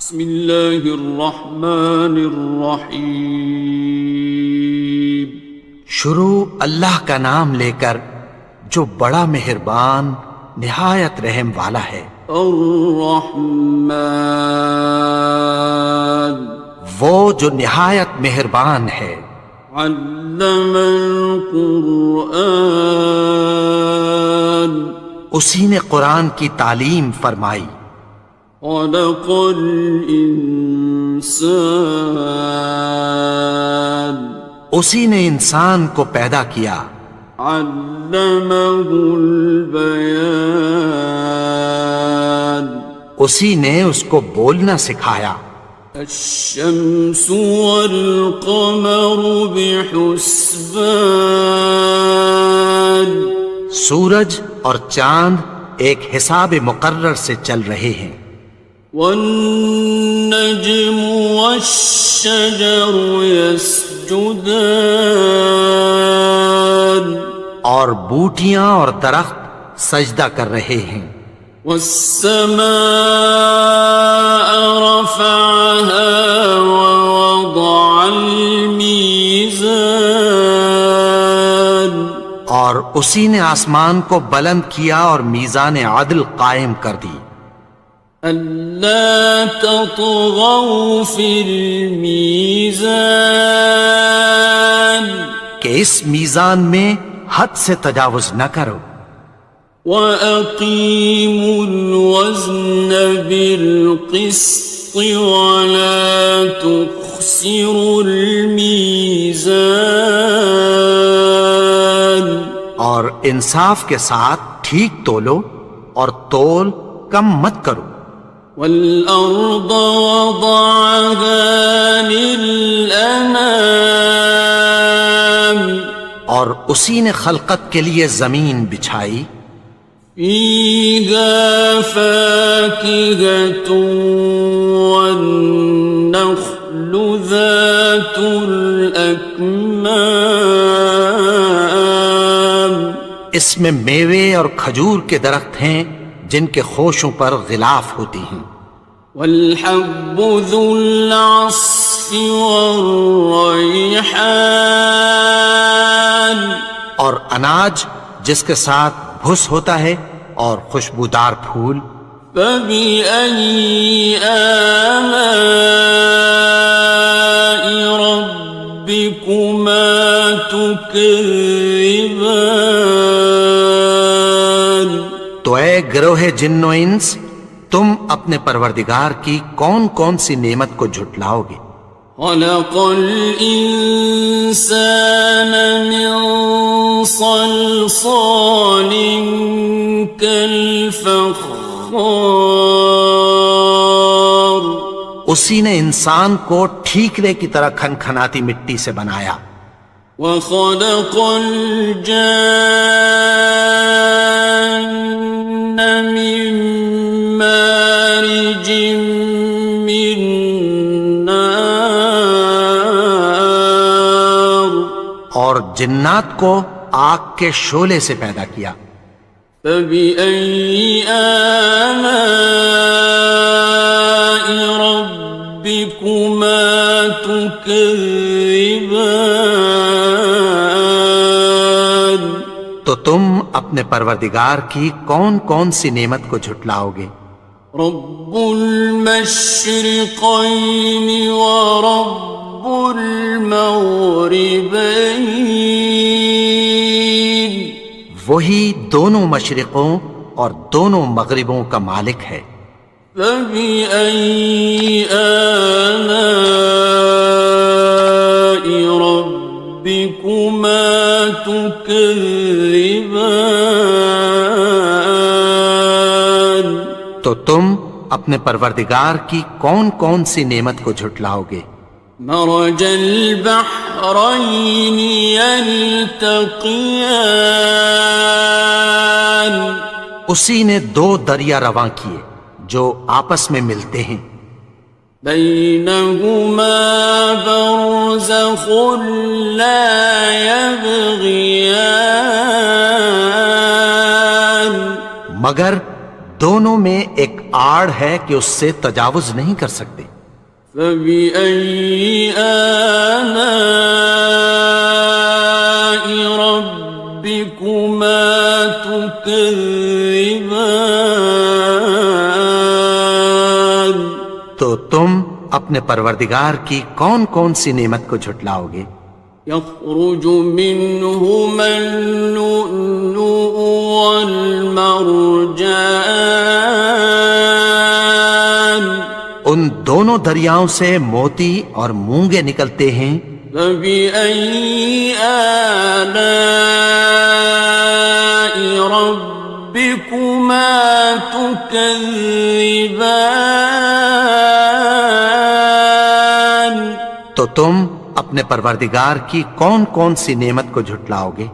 بسم اللہ الرحمن الرحیم۔ شروع اللہ کا نام لے کر جو بڑا مہربان نہایت رحم والا ہے۔ الرحمن، وہ جو نہایت مہربان ہے۔ علم القرآن، اسی نے قرآن کی تعلیم فرمائی۔ خلق الانسان، اسی نے انسان کو پیدا کیا۔ علمہ البیان، اسی نے اس کو بولنا سکھایا۔ الشمس والقمر بحسبان، سورج اور چاند ایک حساب مقرر سے چل رہے ہیں۔ والنجم والشجر يسجدان، اور بوٹیاں اور درخت سجدہ کر رہے ہیں۔ والسماء رفعها ووضع الميزان، اور اسی نے آسمان کو بلند کیا اور میزان عدل قائم کر دی۔ ألا تطغوا في الميزان، کہ اس میزان میں حد سے تجاوز نہ کرو۔ وَأَقِيمُوا الْوَزْنَ بِالْقِسْطِ وَلَا تُخْسِرُوا الْمِيزَانَ، اور انصاف کے ساتھ ٹھیک تولو اور تول کم مت کرو۔ وَالْأَرْضَ وَضَعَهَا لِلْأَنَامِ، اور اسی نے خلقت کے لیے زمین بچھائی۔ فِيهَا فَاكِهَةٌ وَالنَّخْلُ ذَاتُ الْأَكْمَامِ، اس میں میوے اور کھجور کے درخت ہیں جن کے خوشوں پر غلاف ہوتی ہیں۔ وَالْحَبُّ ذُو الْعَصْفِ وَالرَّيْحَانِ، اور اناج جس کے ساتھ بھس ہوتا ہے اور خوشبودار پھول۔ فَبِأَيِّ آلَاءِ رَبِّكُمَا تُكَذِّبَانِ، تو اے گروہ جن و انس، تم اپنے پروردگار کی کون کون سی نعمت کو جھٹلاؤ گے؟ خَلَقَ الْإِنسَانَ مِنْ صَلْصَالٍ كَالْفَخَّارِ، اسی نے انسان کو ٹھیکرے کی طرح کھنکھناتی مٹی سے بنایا۔ وَخَلَقَ الْجَانَّ مِن مَّارِجٍ مِّن نَّارٍ، اور جنات کو آگ کے شعلے سے پیدا کیا۔ فَبِأَيِّ آلَاءِ رَبِّكُمَا تُكَذِّبَانِ، تو تم اپنے پروردگار کی کون کون سی نعمت کو جھٹلاؤ گے؟ رب المشرقین ورب المغربین، وہی دونوں مشرقوں اور دونوں مغربوں کا مالک ہے۔ فَبِأَيِّ آلَاءِ رَبِّكُمَا تُكَذِّبَانِ، تو تم اپنے پروردگار کی کون کون سی نعمت کو جھٹلاؤ گے؟ مرج البحرین یلتقیان، اسی نے دو دریا رواں کیے جو آپس میں ملتے ہیں۔ بینہما برزخ لا یبغیان، مگر دونوں میں ایک آڑ ہے کہ اس سے تجاوز نہیں کر سکتے۔ فبأي آلاء ربكما تكذبان؟ تو تم اپنے پروردگار کی کون کون سی نعمت کو جھٹلاؤ گے؟ يخرج منهما اللؤلؤ والمرجان ان دونوں دریاؤں سے موتی اور مونگے نکلتے ہیں۔ فبأي آلاء ربكما تكذبان؟ تو تم اپنے پروردگار کی کون کون سی نعمت کو جھٹلاؤ گے؟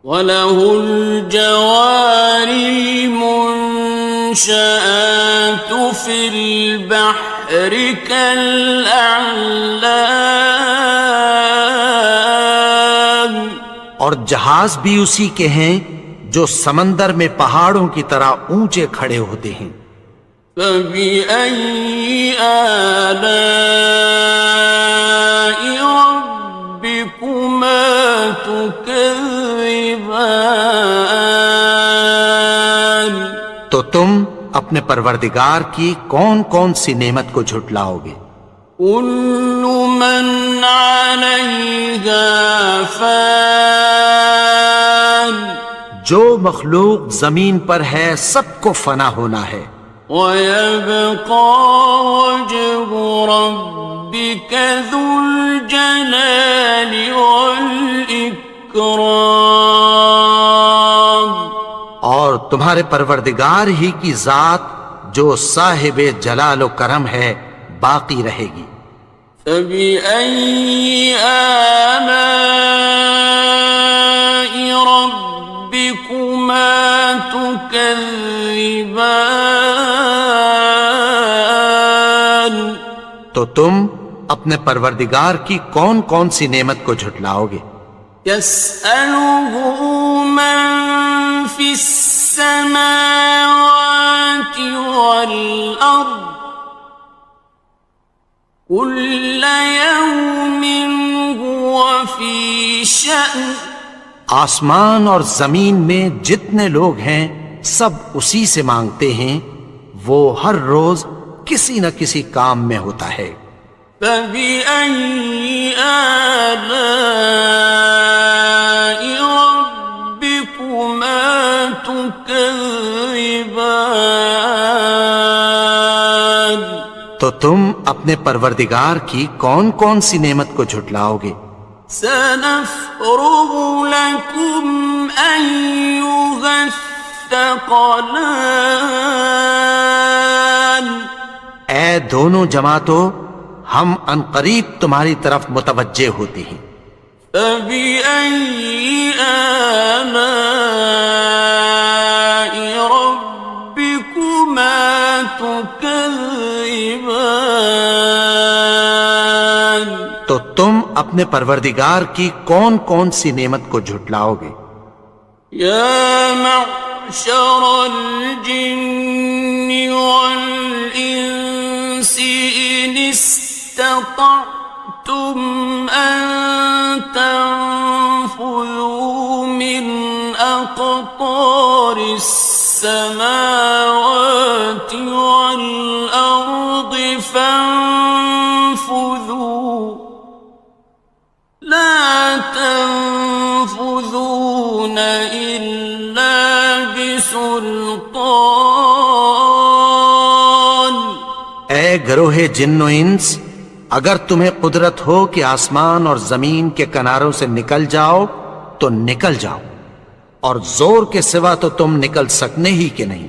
وَلَهُ الْجَوَارِ الْمُنشَآتُ فِي الْبَحْرِ كَالْأَعْلَامِ، اور جہاز بھی اسی کے ہیں جو سمندر میں پہاڑوں کی طرح اونچے کھڑے ہوتے ہیں۔ فَبِأَيِّ آلَاءِ رَبِّكُمَا تُكَذِّبَانِ؟ تو تم اپنے پروردگار کی کون کون سی نعمت کو جھٹلاؤ گے؟ كُلُّ مَنْ عَلَيْهَا فَانٍ، جو مخلوق زمین پر ہے سب کو فنا ہونا ہے۔ وَيَبْقَى وَجْهُ رَبِّكَ ذُو الْجَلَالِ وَالْإِكْرَامِ، اور تمہارے پروردگار ہی کی ذات جو صاحب جلال و کرم ہے باقی رہے گی۔ فَبِأَيِّ آلَاءِ رَبِّكُمَا تُكَذِّبَانِ؟ تو تم اپنے پروردگار کی کون کون سی نعمت کو جھٹلاؤ گے؟ يَسْأَلُهُ مَن فِي السَّمَاوَاتِ وَالْأَرْضِ كُلَّ يَوْمٍ هُوَ فِي شَأْنٍ، آسمان اور زمین میں جتنے لوگ ہیں سب اسی سے مانگتے ہیں، وہ ہر روز کسی نہ کسی کام میں ہوتا ہے۔ فَبِأَيِّ آلَاءِ رَبِّكُمَا تُكَذِّبَانِ؟ تو تم اپنے پروردگار کی کون کون سی نعمت کو جھٹلاؤ گے؟ سَنَفْرُغُ لَكُمْ أَيُّهَ الثَّقَلَانِ؟ اے دونوں جماعتوں، ہم عنقریب تمہاری طرف متوجہ ہوتے ہیں۔ فَبِأَيِّ آلَاءِ رَبِّكُمَا تُكَذِّبَانِ؟ تو تم اپنے پروردگار کی کون کون سی نعمت کو جھٹلاؤ گے؟ يَا مَعْشَرَ الْجِنِّ وَالْإِنسِ إِنِ اسْتَطَعْتُمْ أَن تَنفُذُوا مِنْ أَقْطَارِ السَّمَاوَاتِ وَالْأَرْضِ فَانفُذُوا لَا تَنفُذُونَ إِلَّا بِسُلْطَانٍ۔ اے گروہ جن و انس، اگر تمہیں قدرت ہو کہ آسمان اور زمین کے کناروں سے نکل جاؤ تو نکل جاؤ، اور زور کے سوا تو تم نکل سکنے ہی کہ نہیں۔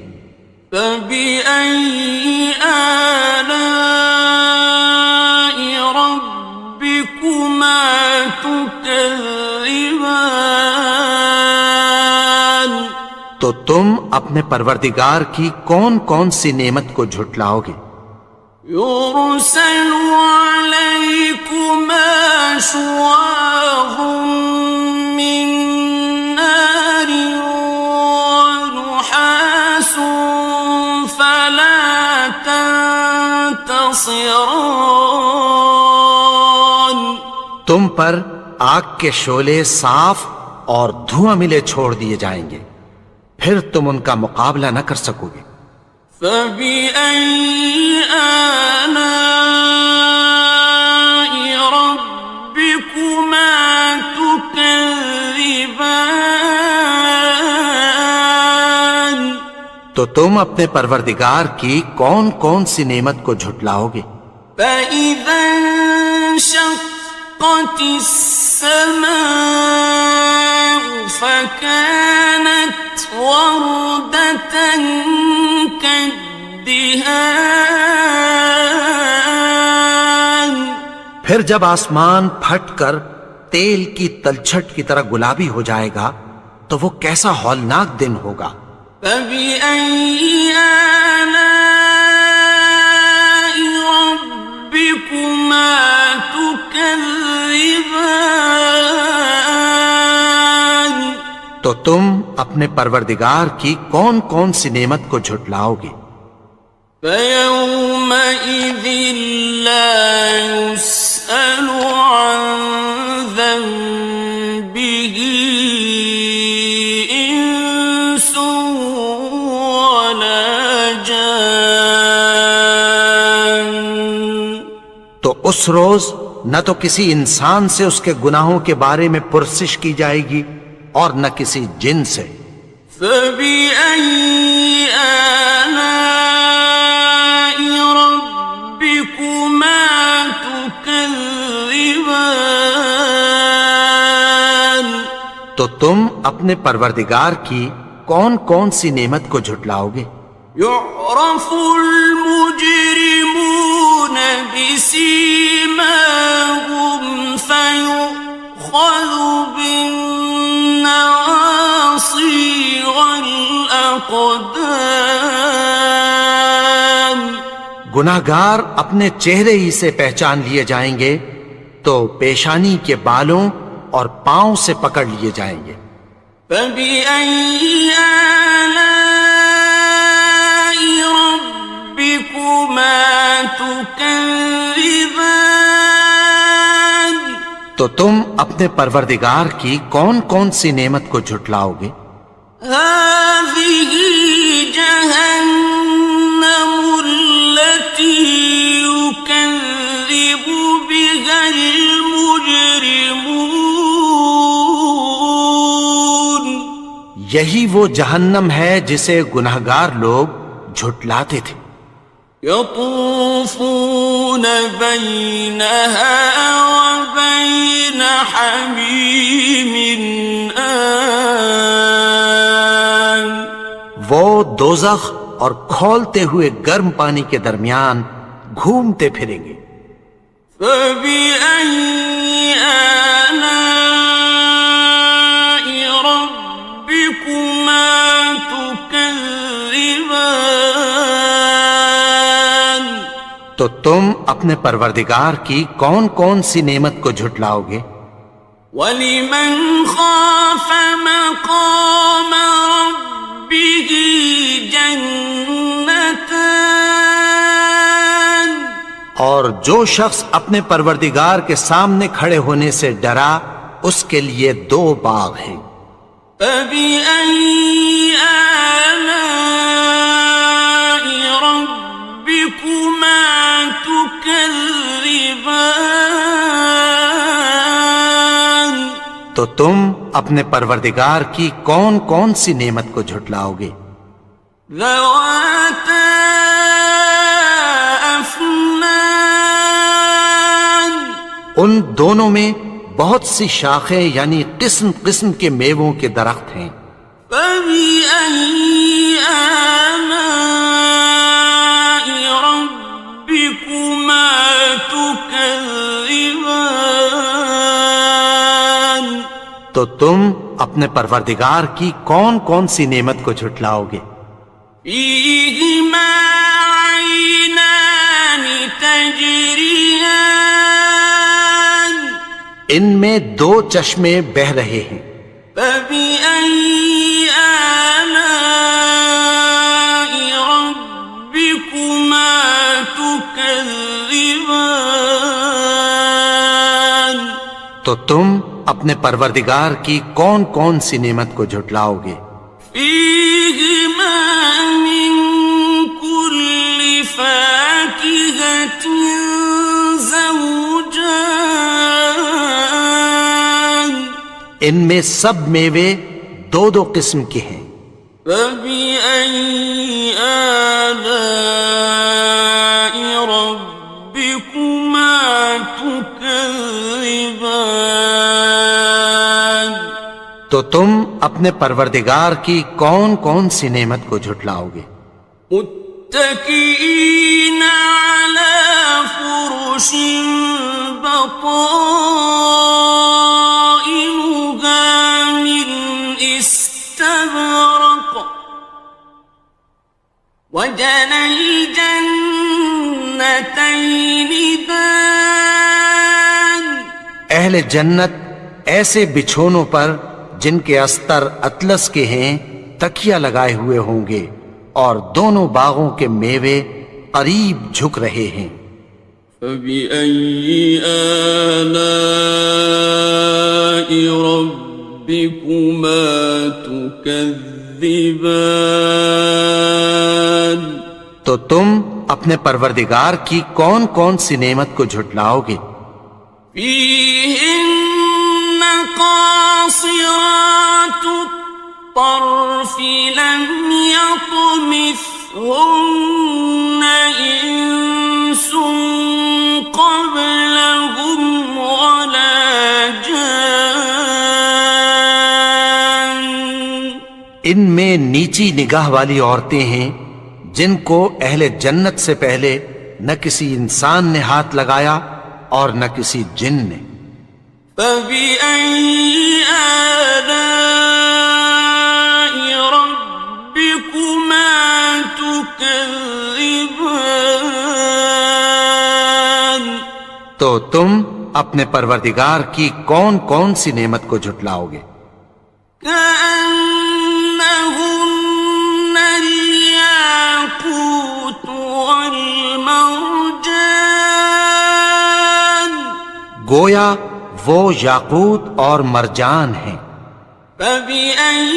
فَبِأَيِّ آلَاءِ رَبِّكُمَا تُكَذِّبَانِ؟ تو تم اپنے پروردگار کی کون کون سی نعمت کو جھٹلاؤ گے؟ يُرْسَلُ عَلَيْكُمَا شُوَاظٌ مِّن نَّارٍ وَنُحَاسٌ تنتصران تم پر آگ کے شعلے صاف اور دھواں ملے چھوڑ دیے جائیں گے، پھر تم ان کا مقابلہ نہ کر سکو گے۔ فبأي آلاء ربكما تكذبان تو تم اپنے پروردگار کی کون کون سی نعمت کو جھٹلاؤ گے؟ فإذا انشقت السماء فكانت وردة كالدهان پھر جب آسمان پھٹ کر تیل کی تلچھٹ کی طرح گلابی ہو جائے گا تو وہ کیسا ہولناک دن ہوگا۔ فبأي آلاء ربكما تكذبان تو تم اپنے پروردگار کی کون کون سی نعمت کو جھٹلاؤ گے؟ فيومئذ لا يسأل عن ذنبه إنس ولا جان تو اس روز نہ تو کسی انسان سے اس کے گناہوں کے بارے میں پرسش کی جائے گی اور نہ کسی جن سے۔ فبأي آلاء ربكما تكذبان تو تم اپنے پروردگار کی کون کون سی نعمت کو جھٹلاؤ گے؟ يعرف المجرمون بسيماهم فيؤخذ بالنواصي والأقدام گناہگار اپنے چہرے ہی سے پہچان لیے جائیں گے تو پیشانی کے بالوں اور پاؤں سے پکڑ لیے جائیں گے۔ فبأي آلاء ربكما تكذبان تو تم اپنے پروردگار کی کون کون سی نعمت کو جھٹلاؤ گے؟ هذه جهنم التي يكذب بها المجرمون یہی وہ جہنم ہے جسے گناہگار لوگ جھٹلاتے تھے۔ يطوفون بينها وبين حميم آن وہ دوزخ اور کھولتے ہوئے گرم پانی کے درمیان گھومتے پھریں گے۔ فبأي آلاء ربكما تكذبان تو تم اپنے پروردگار کی کون کون سی نعمت کو جھٹلاؤ گے؟ وَلِمَنْ خَافَ مَقَامَ رَبِّهِ جَنَّتَانِ اور جو شخص اپنے پروردگار کے سامنے کھڑے ہونے سے ڈرا اس کے لیے دو باغ ہیں۔ فَبِأَيِّ آلَاءِ رَبِّكُمَا تُكَذِّبَانِ تو تم اپنے پروردگار کی کون کون سی نعمت کو جھٹلاؤ گے؟ ذَوَاتَا أَفْنَانٍ ان دونوں میں بہت سی شاخیں یعنی قسم قسم کے میووں کے درخت ہیں۔ فَبِأَيِّ آلَاءِ رَبِّكُمَا تُكَذِّبَانِ تو تم اپنے پروردگار کی کون کون سی نعمت کو جھٹلاؤ گے؟ فِيهِمَا عَيْنَانِ تَجْرِيَانِ ان میں دو چشمے بہہ رہے ہیں۔ فَبِأَيِّ آلَاءِ رَبِّكُمَا تُكَذِّبَانِ تكذبان تو تم اپنے پروردگار کی کون کون سی نعمت کو جھٹلاؤ گے؟ فيهما من كل فاكهة زوجان ان میں سب میوے دو دو قسم کے ہیں۔ فبأي آلاء ربكما تكذبان تو تم اپنے پروردگار کی کون کون سی نعمت کو جھٹلاؤ گے؟ متكئين على فرش بطائنها من استبرق وجنى الجنتين دان اہل جنت ایسے بچھونوں پر جن کے استر اطلس کے ہیں تکیہ لگائے ہوئے ہوں گے، اور دونوں باغوں کے میوے قریب جھک رہے ہیں۔ فبأي آلاء ربكما تكذبان تو تم اپنے پروردگار کی کون کون سی نعمت کو جھٹلاؤ گے؟ فيهن قاصرات الطرف لم يطمثهن إنس قبلهم ولا جان ان میں نیچی نگاہ والی عورتیں ہیں جن کو اہل جنت سے پہلے نہ کسی انسان نے ہاتھ لگایا اور نہ کسی جن نے۔ فبأي آلاء ربكما تكذبان تو تم اپنے پروردگار کی کون کون سی نعمت کو جھٹلاؤ گے؟ كأنهن الياقوت والمرجان گویا وہ یاقوت اور مرجان ہیں۔ فبأي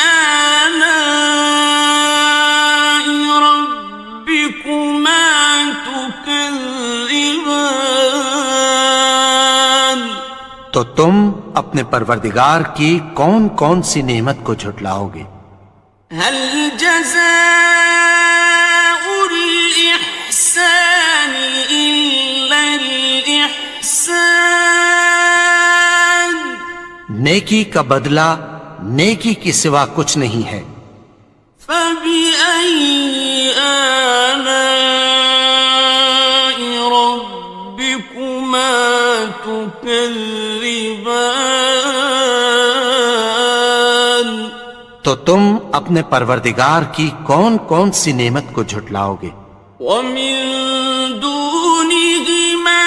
آلاء ربكما تكذبان تو تم اپنے پروردگار کی کون کون سی نعمت کو جھٹلاؤ گے؟ هل جزاء الإحسان إلا الإحسان نیکی کا بدلہ نیکی کی سوا کچھ نہیں ہے۔ فبأي آلاء ربكما تكذبان تو تم اپنے پروردگار کی کون کون سی نعمت کو جھٹلاؤ گے؟ ومن دونهما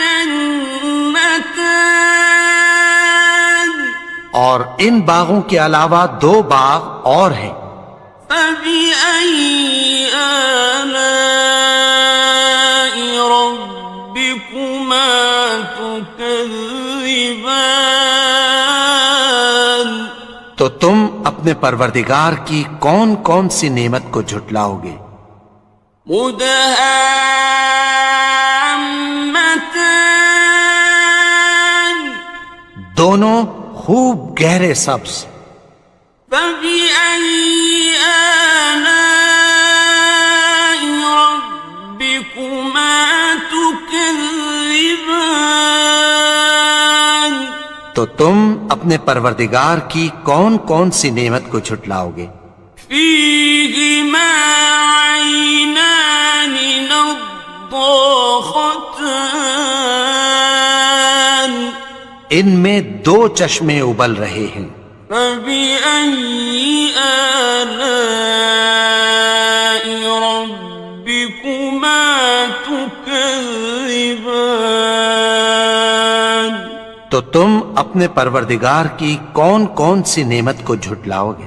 جنتان اور ان باغوں کے علاوہ دو باغ اور ہیں۔ فبأي آلاء ربكما تكذبان تو تم اپنے پروردگار کی کون کون سی نعمت کو جھٹلاؤ گے؟ مدهامتان دونوں خوب گہرے سبز۔ فبأي آلاء ربكما تكذبان تو تم اپنے پروردگار کی کون کون سی نعمت کو جھٹلاؤ گے؟ فيهما عينان نضاختان ان میں دو چشمے ابل رہے ہیں۔ فبأي آلاء ربكما تكذبان تو تم اپنے پروردگار کی کون کون سی نعمت کو جھٹلاؤ گے؟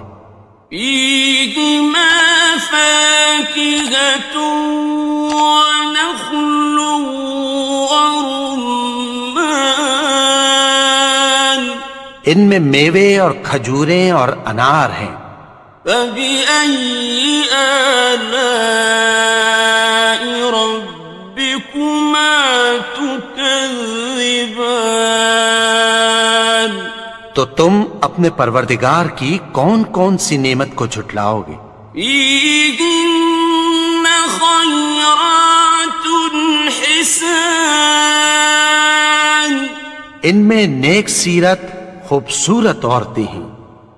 فيهما فاكهة ونخل ورمان ان میں میوے اور کھجوریں اور انار ہیں. فبأي آلاء ربكما تكذبان تو تم اپنے پروردگار کی کون کون سی نعمت کو جھٹلاؤ گے؟ فيهن خيرات حسان ان میں نیک سیرت خوبصورت عورتیں ہیں.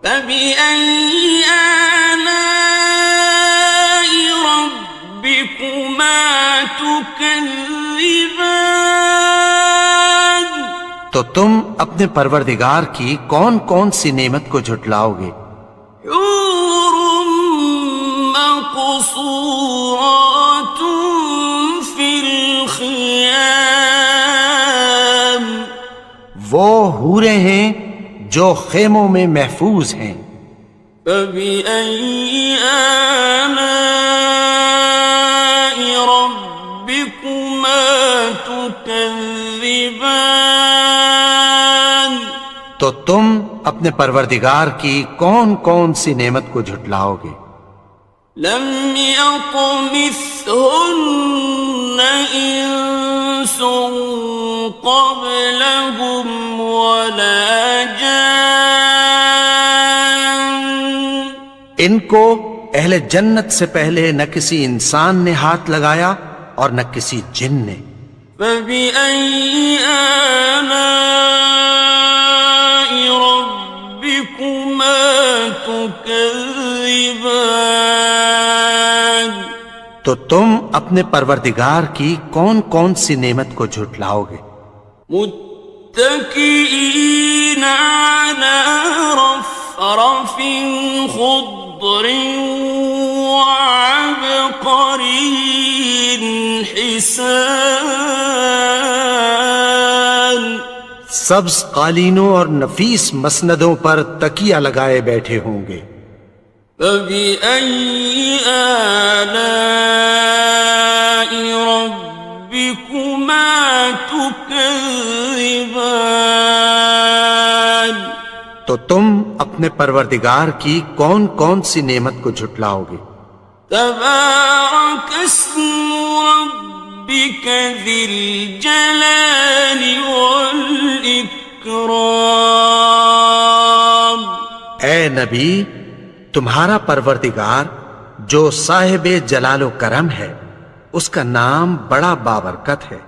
فبأي آلاء ربكما تكذبان تو تم اپنے پروردگار کی کون کون سی نعمت کو جھٹلاؤ گے؟ حور مقصورات في الخيام وہ حوریں ہیں جو خیموں میں محفوظ ہیں. فبأي آلاء ربكما تكذبان تو تم اپنے پروردگار کی کون کون سی نعمت کو جھٹلاؤ گے؟ لم يطمثهن إنس قبلهم ولا جان ان کو اہل جنت سے پہلے نہ کسی انسان نے ہاتھ لگایا اور نہ کسی جن نے. فبأي آلاء ربكما تكذبان تو تم اپنے پروردگار کی کون کون سی نعمت کو جھٹلاؤ گے؟ متكئين على رفرف خضر وعبقري حسان سبز قالینوں اور نفیس مسندوں پر تکیہ لگائے بیٹھے ہوں گے. فبأي آلاء ربكما تكذبان تو تم اپنے پروردگار کی کون کون سی نعمت کو جھٹلاؤ گے؟ تبارك اسم ربك ذي الجلال والإكرام اے نبی، تمہارا پروردگار جو صاحب جلال و کرم ہے، اس کا نام بڑا بابرکت ہے.